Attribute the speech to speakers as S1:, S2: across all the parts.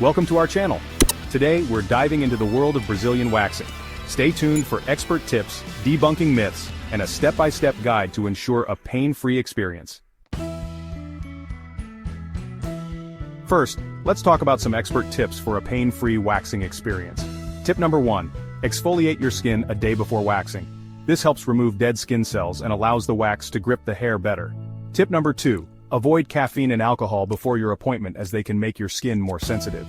S1: Welcome to our channel. Today, we're diving into the world of Brazilian waxing. Stay tuned for expert tips, debunking myths, and a step-by-step guide to ensure a pain-free experience. First, let's talk about some expert tips for a pain-free waxing experience. Tip number 1. Exfoliate your skin a day before waxing. This helps remove dead skin cells and allows the wax to grip the hair better. Tip number 2. Avoid caffeine and alcohol before your appointment as they can make your skin more sensitive.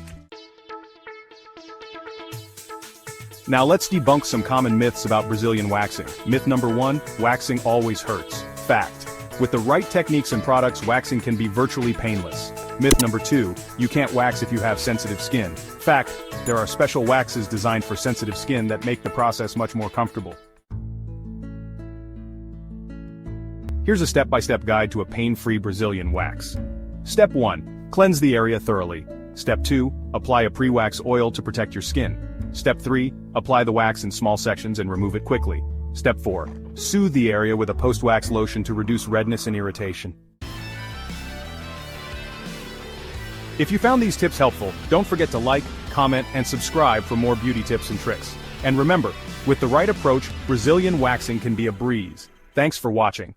S1: Now let's debunk some common myths about Brazilian waxing. Myth number 1, waxing always hurts. Fact. With the right techniques and products, waxing can be virtually painless. Myth number 2, you can't wax if you have sensitive skin. Fact, there are special waxes designed for sensitive skin that make the process much more comfortable. Here's a step-by-step guide to a pain-free Brazilian wax. Step 1. Cleanse the area thoroughly. Step 2. Apply a pre-wax oil to protect your skin. Step 3. Apply the wax in small sections and remove it quickly. Step 4. Soothe the area with a post-wax lotion to reduce redness and irritation. If you found these tips helpful, don't forget to like, comment, and subscribe for more beauty tips and tricks. And remember, with the right approach, Brazilian waxing can be a breeze. Thanks for watching.